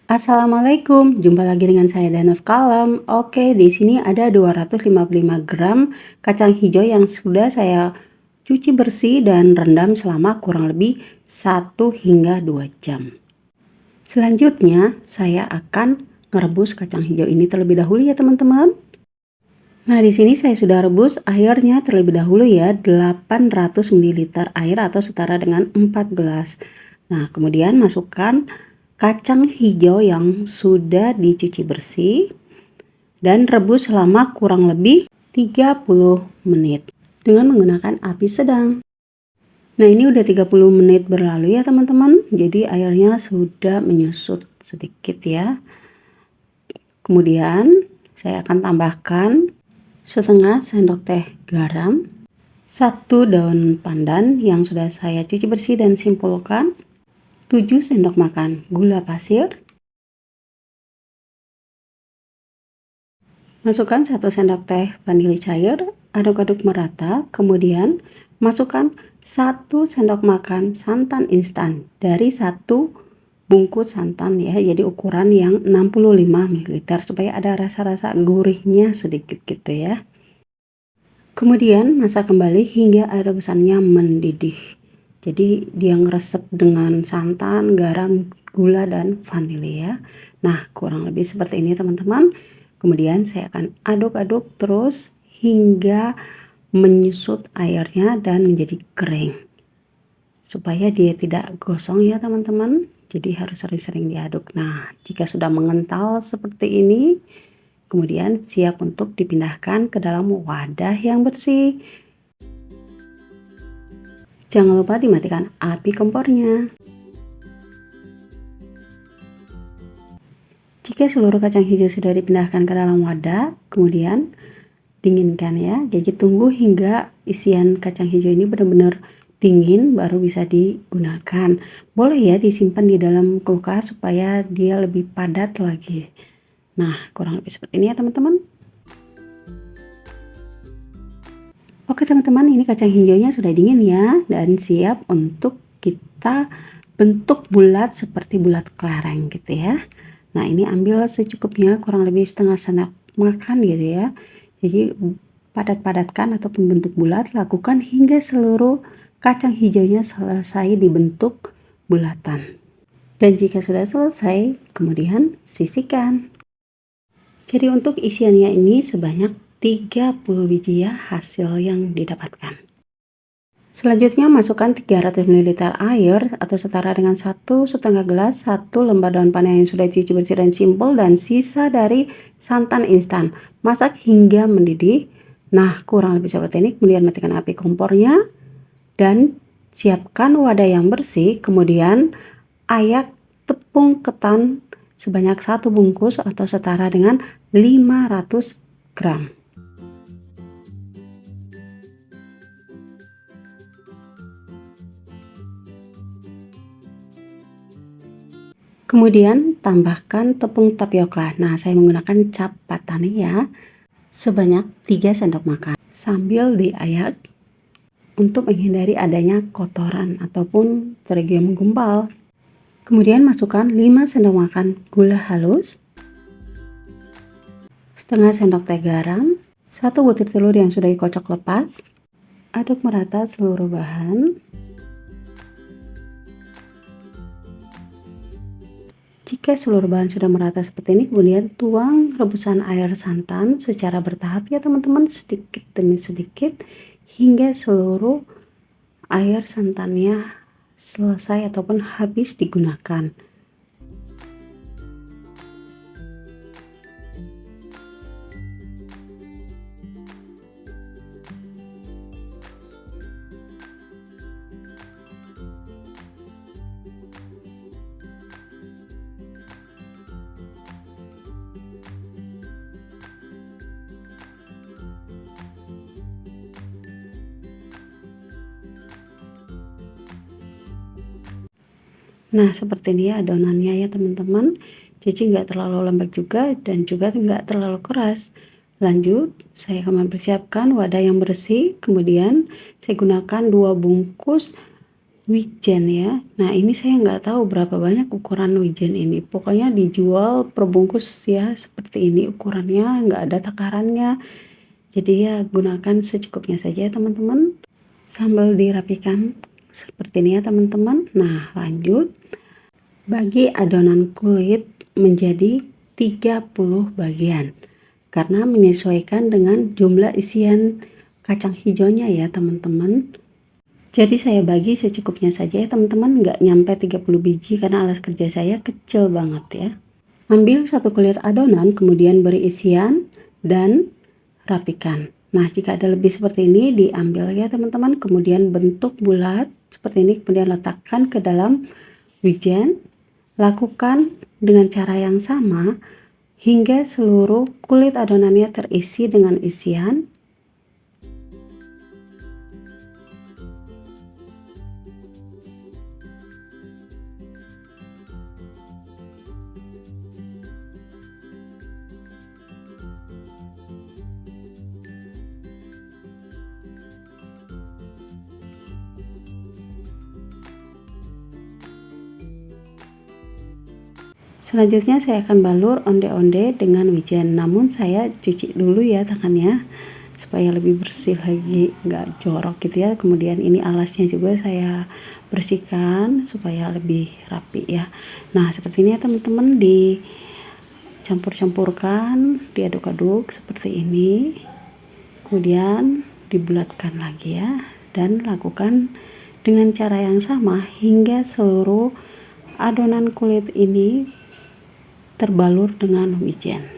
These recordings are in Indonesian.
Assalamualaikum, jumpa lagi dengan saya Danov Kalem. Oke, di sini ada 255 gram kacang hijau yang sudah saya cuci bersih dan rendam selama kurang lebih 1 hingga 2 jam. Selanjutnya, saya akan merebus kacang hijau ini terlebih dahulu ya teman-teman. Nah, di sini saya sudah rebus airnya terlebih dahulu ya, 800 ml air atau setara dengan 4 gelas. Nah, kemudian masukkan kacang hijau yang sudah dicuci bersih dan rebus selama kurang lebih 30 menit dengan menggunakan api sedang. Nah, ini udah 30 menit berlalu ya teman-teman. Jadi airnya sudah menyusut sedikit ya. Kemudian saya akan tambahkan setengah sendok teh garam, 1 daun pandan yang sudah saya cuci bersih dan simpulkan, 7 sendok makan gula pasir, masukkan 1 sendok teh vanili cair, aduk-aduk merata, kemudian masukkan 1 sendok makan santan instan dari 1 bungkus santan ya, jadi ukuran yang 65 ml supaya ada rasa-rasa gurihnya sedikit gitu ya. Kemudian masak kembali hingga air rebusannya mendidih. Jadi dia ngeresep dengan santan, garam, gula, dan vanili ya. Nah, kurang lebih seperti ini teman-teman. Kemudian saya akan aduk-aduk terus hingga menyusut airnya dan menjadi kering. Supaya dia tidak gosong ya teman-teman. Jadi harus sering-sering diaduk. Nah, jika sudah mengental seperti ini, kemudian siap untuk dipindahkan ke dalam wadah yang bersih. Jangan lupa dimatikan api kompornya. Jika seluruh kacang hijau sudah dipindahkan ke dalam wadah, kemudian dinginkan ya. Jadi tunggu hingga isian kacang hijau ini benar-benar dingin baru bisa digunakan. Boleh ya disimpan di dalam kulkas supaya dia lebih padat lagi. Nah, kurang lebih seperti ini ya teman-teman. Oke teman-teman, ini kacang hijaunya sudah dingin ya dan siap untuk kita bentuk bulat seperti bulat kelereng gitu ya. Nah, ini ambil secukupnya, kurang lebih setengah sendok makan gitu ya. Jadi padat-padatkan ataupun bentuk bulat, lakukan hingga seluruh kacang hijaunya selesai dibentuk bulatan. Dan jika sudah selesai, kemudian sisihkan. Jadi untuk isiannya ini sebanyak 30 biji ya hasil yang didapatkan. Selanjutnya masukkan 300 ml air atau setara dengan 1,5 gelas, 1 lembar daun pandan yang sudah dicuci bersih dan simpul, dan sisa dari santan instan. Masak hingga mendidih. Nah, kurang lebih seperti ini. Kemudian matikan api kompornya dan siapkan wadah yang bersih. Kemudian ayak tepung ketan sebanyak 1 bungkus atau setara dengan 500 gram. Kemudian tambahkan tepung tapioka. Nah, saya menggunakan cap patani ya, sebanyak 3 sendok makan. Sambil diayak untuk menghindari adanya kotoran ataupun terigu yang menggumpal. Kemudian masukkan 5 sendok makan gula halus, setengah sendok teh garam, 1 butir telur yang sudah dikocok lepas. Aduk merata seluruh bahan. Jika seluruh bahan sudah merata seperti ini, kemudian tuang rebusan air santan secara bertahap ya teman-teman, sedikit demi sedikit hingga seluruh air santannya selesai ataupun habis digunakan. Nah, seperti ini ya adonannya ya teman-teman. Jadi nggak terlalu lembek juga dan juga nggak terlalu keras. Lanjut, saya akan mempersiapkan wadah yang bersih. Kemudian saya gunakan 2 bungkus wijen ya. Nah ini saya nggak tahu berapa banyak ukuran wijen ini. Pokoknya dijual perbungkus ya seperti ini ukurannya, nggak ada takarannya. Jadi ya gunakan secukupnya saja ya teman-teman. Sambil dirapikan seperti ini ya teman-teman. Nah lanjut, bagi adonan kulit menjadi 30 bagian. Karena menyesuaikan dengan jumlah isian kacang hijaunya ya teman-teman. Jadi saya bagi secukupnya saja ya teman-teman, nggak nyampe 30 biji karena alas kerja saya kecil banget ya. Ambil satu kulit adonan, kemudian beri isian dan rapikan. Nah jika ada lebih seperti ini diambil ya teman-teman, kemudian bentuk bulat seperti ini, kemudian letakkan ke dalam wijen. Lakukan dengan cara yang sama hingga seluruh kulit adonannya terisi dengan isian. Selanjutnya saya akan balur onde-onde dengan wijen, namun saya cuci dulu ya tangannya supaya lebih bersih lagi, nggak jorok gitu ya. Kemudian ini alasnya juga saya bersihkan supaya lebih rapi ya. Nah seperti ini ya teman-teman, dicampur-campurkan, diaduk-aduk seperti ini, kemudian dibulatkan lagi ya, dan lakukan dengan cara yang sama hingga seluruh adonan kulit ini terbalur dengan wijen.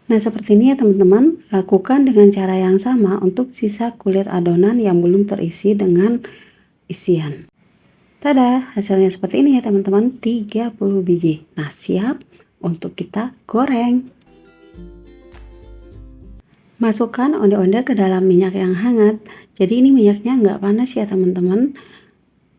Nah seperti ini ya teman-teman, lakukan dengan cara yang sama untuk sisa kulit adonan yang belum terisi dengan isian. Tada, hasilnya seperti ini ya teman-teman, 30 biji. Nah siap untuk kita goreng. Masukkan onde-onde ke dalam minyak yang hangat. Jadi ini minyaknya nggak panas ya teman-teman,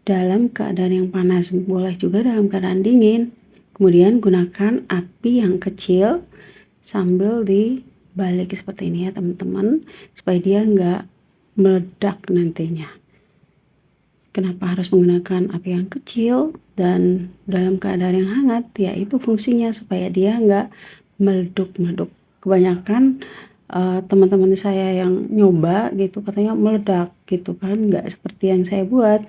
dalam keadaan yang panas, boleh juga dalam keadaan dingin. Kemudian gunakan api yang kecil sambil dibalik seperti ini ya teman-teman, supaya dia nggak meledak nantinya. Kenapa harus menggunakan api yang kecil dan dalam keadaan yang hangat? Ya itu fungsinya supaya dia nggak meleduk-meleduk. Kebanyakan teman-teman saya yang nyoba gitu katanya meledak gitu kan, nggak seperti yang saya buat.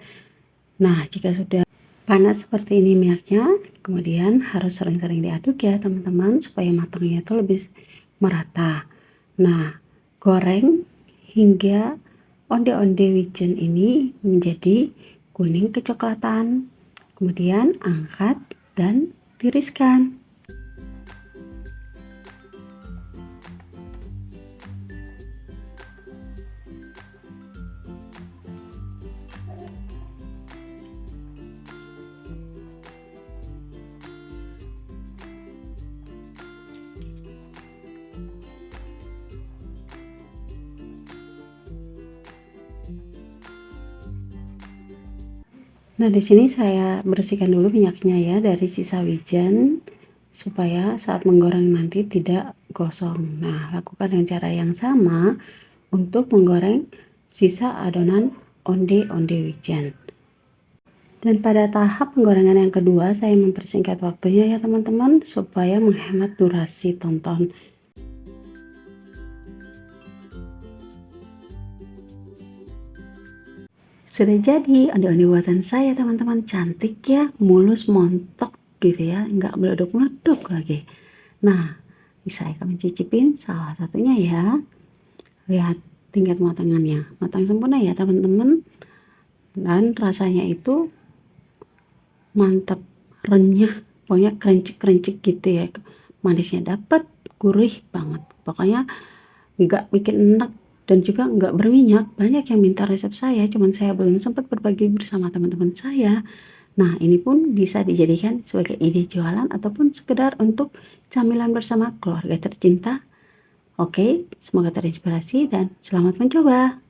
Nah jika sudah panas seperti ini minyaknya, kemudian harus sering-sering diaduk ya teman-teman supaya matangnya itu lebih merata. Nah goreng hingga onde-onde wijen ini menjadi kuning kecoklatan, kemudian angkat dan tiriskan. Nah, di sini saya bersihkan dulu minyaknya ya dari sisa wijen supaya saat menggoreng nanti tidak gosong. Nah, lakukan dengan cara yang sama untuk menggoreng sisa adonan onde-onde wijen. Dan pada tahap penggorengan yang kedua, saya mempersingkat waktunya ya teman-teman, supaya menghemat durasi tonton. Sudah jadi ondi-ondi buatan saya teman-teman, cantik ya, mulus montok gitu ya, nggak meleduk-meleduk lagi. Nah, saya akan mencicipin salah satunya ya. Lihat tingkat matangannya, matang sempurna ya teman-teman. Dan rasanya itu mantap, renyah, pokoknya krencik-krencik gitu ya. Manisnya dapat, gurih banget. Pokoknya nggak bikin enak dan juga nggak berminyak. Banyak yang minta resep saya, cuman saya belum sempat berbagi bersama teman-teman saya. Nah, ini pun bisa dijadikan sebagai ide jualan ataupun sekedar untuk camilan bersama keluarga tercinta. Oke, semoga terinspirasi dan selamat mencoba.